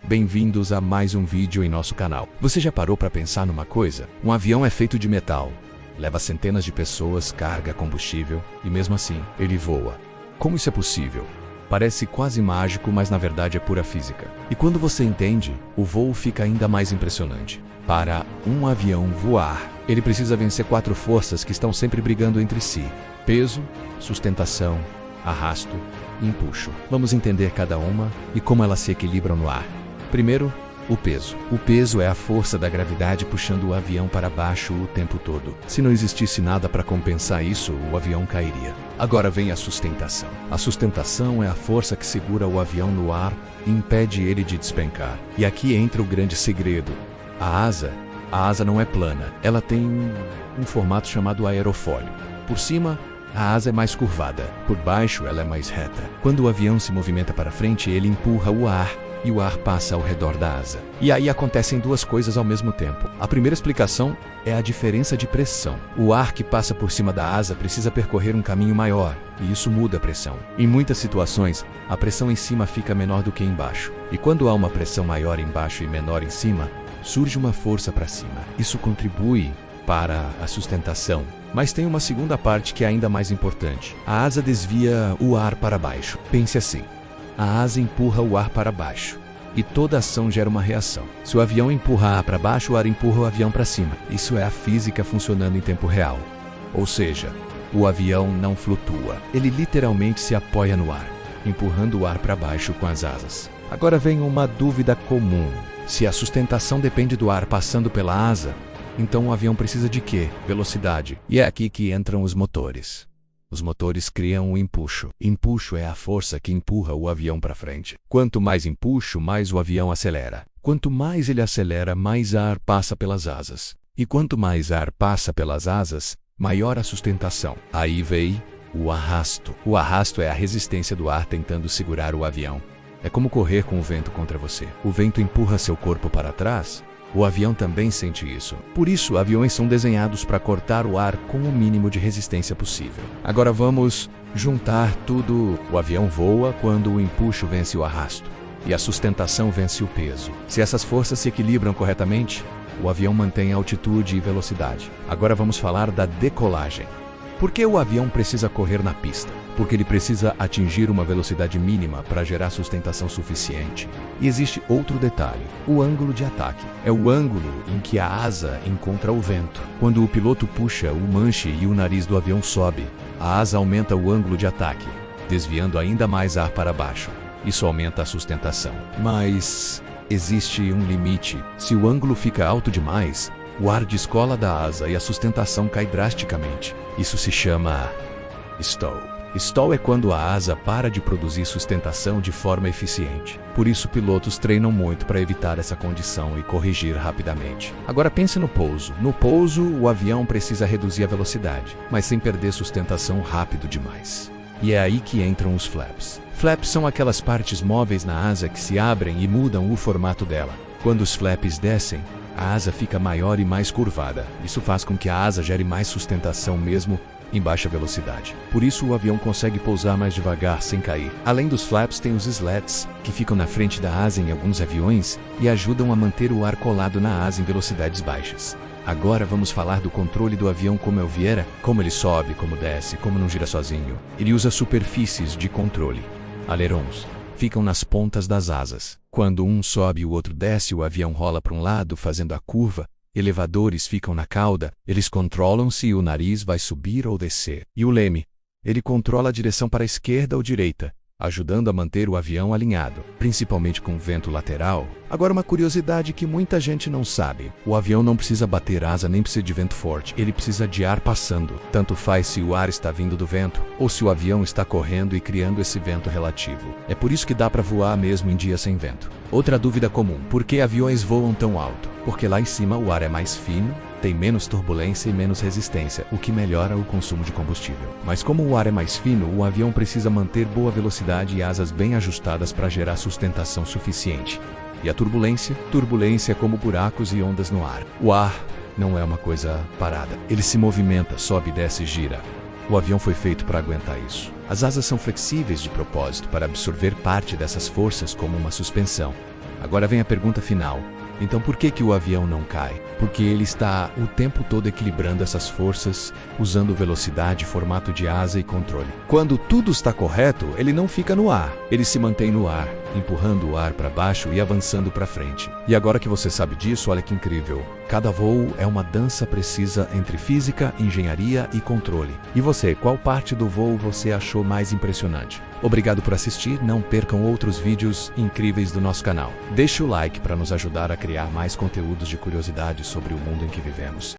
Bem-vindos a mais um vídeo em nosso canal. Você já parou para pensar numa coisa? Um avião é feito de metal, leva centenas de pessoas, carga combustível e mesmo assim, ele voa. Como isso é possível? Parece quase mágico, mas na verdade é pura física. E quando você entende, o voo fica ainda mais impressionante. Para um avião voar, ele precisa vencer 4 forças que estão sempre brigando entre si: peso, sustentação, arrasto e empuxo. Vamos entender cada uma e como elas se equilibram no ar. Primeiro, o peso. O peso é a força da gravidade puxando o avião para baixo o tempo todo. Se não existisse nada para compensar isso, o avião cairia. Agora vem a sustentação. A sustentação é a força que segura o avião no ar e impede ele de despencar. E aqui entra o grande segredo. A asa não é plana. Ela tem um formato chamado aerofólio. Por cima, a asa é mais curvada. Por baixo, ela é mais reta. Quando o avião se movimenta para frente, ele empurra o ar e o ar passa ao redor da asa. E aí acontecem 2 coisas ao mesmo tempo. A primeira explicação é a diferença de pressão. O ar que passa por cima da asa precisa percorrer um caminho maior, e isso muda a pressão. Em muitas situações, a pressão em cima fica menor do que embaixo. E quando há uma pressão maior embaixo e menor em cima, surge uma força para cima. Isso contribui para a sustentação. Mas tem uma segunda parte que é ainda mais importante. A asa desvia o ar para baixo. Pense assim. A asa empurra o ar para baixo, e toda ação gera uma reação. Se o avião empurra ar para baixo, o ar empurra o avião para cima. Isso é a física funcionando em tempo real. Ou seja, o avião não flutua. Ele literalmente se apoia no ar, empurrando o ar para baixo com as asas. Agora vem uma dúvida comum. Se a sustentação depende do ar passando pela asa, então o avião precisa de quê? Velocidade. E é aqui que entram os motores. Os motores criam um empuxo. Empuxo é a força que empurra o avião para frente. Quanto mais empuxo, mais o avião acelera. Quanto mais ele acelera, mais ar passa pelas asas. E quanto mais ar passa pelas asas, maior a sustentação. Aí vem o arrasto. O arrasto é a resistência do ar tentando segurar o avião. É como correr com o vento contra você. O vento empurra seu corpo para trás. O avião também sente isso. Por isso, aviões são desenhados para cortar o ar com o mínimo de resistência possível. Agora vamos juntar tudo. O avião voa quando o empuxo vence o arrasto e a sustentação vence o peso. Se essas forças se equilibram corretamente, o avião mantém altitude e velocidade. Agora vamos falar da decolagem. Por que o avião precisa correr na pista? Porque ele precisa atingir uma velocidade mínima para gerar sustentação suficiente. E existe outro detalhe: o ângulo de ataque. É o ângulo em que a asa encontra o vento. Quando o piloto puxa o manche e o nariz do avião sobe, a asa aumenta o ângulo de ataque, desviando ainda mais ar para baixo. Isso aumenta a sustentação. Mas existe um limite. Se o ângulo fica alto demais, o ar descola da asa e a sustentação cai drasticamente. Isso se chama stall. Stall é quando a asa para de produzir sustentação de forma eficiente. Por isso, pilotos treinam muito para evitar essa condição e corrigir rapidamente. Agora pense no pouso. No pouso, o avião precisa reduzir a velocidade, mas sem perder sustentação rápido demais. E é aí que entram os flaps. Flaps são aquelas partes móveis na asa que se abrem e mudam o formato dela. Quando os flaps descem, a asa fica maior e mais curvada. Isso faz com que a asa gere mais sustentação mesmo em baixa velocidade. Por isso o avião consegue pousar mais devagar sem cair. Além dos flaps, tem os slats, que ficam na frente da asa em alguns aviões e ajudam a manter o ar colado na asa em velocidades baixas. Agora vamos falar do controle do avião como eu viera, como ele sobe, como desce, como não gira sozinho. Ele usa superfícies de controle. Alerons ficam nas pontas das asas. Quando um sobe e o outro desce, o avião rola para um lado fazendo a curva. Elevadores ficam na cauda, eles controlam se o nariz vai subir ou descer. E o leme, ele controla a direção para a esquerda ou direita, ajudando a manter o avião alinhado, principalmente com vento lateral. Agora uma curiosidade que muita gente não sabe: o avião não precisa bater asa nem precisa de vento forte, ele precisa de ar passando. Tanto faz se o ar está vindo do vento, ou se o avião está correndo e criando esse vento relativo. É por isso que dá para voar mesmo em dias sem vento. Outra dúvida comum: por que aviões voam tão alto? Porque lá em cima o ar é mais fino, tem menos turbulência e menos resistência, o que melhora o consumo de combustível. Mas como o ar é mais fino, o avião precisa manter boa velocidade e asas bem ajustadas para gerar sustentação suficiente. E a turbulência? Turbulência é como buracos e ondas no ar. O ar não é uma coisa parada. Ele se movimenta, sobe, desce e gira. O avião foi feito para aguentar isso. As asas são flexíveis de propósito para absorver parte dessas forças como uma suspensão. Agora vem a pergunta final. Então por que o avião não cai? Porque ele está o tempo todo equilibrando essas forças, usando velocidade, formato de asa e controle. Quando tudo está correto, ele não fica no ar. Ele se mantém no ar, empurrando o ar para baixo e avançando para frente. E agora que você sabe disso, olha que incrível. Cada voo é uma dança precisa entre física, engenharia e controle. E você, qual parte do voo você achou mais impressionante? Obrigado por assistir, não percam outros vídeos incríveis do nosso canal. Deixe o like para nos ajudar a criar mais conteúdos de curiosidade sobre o mundo em que vivemos.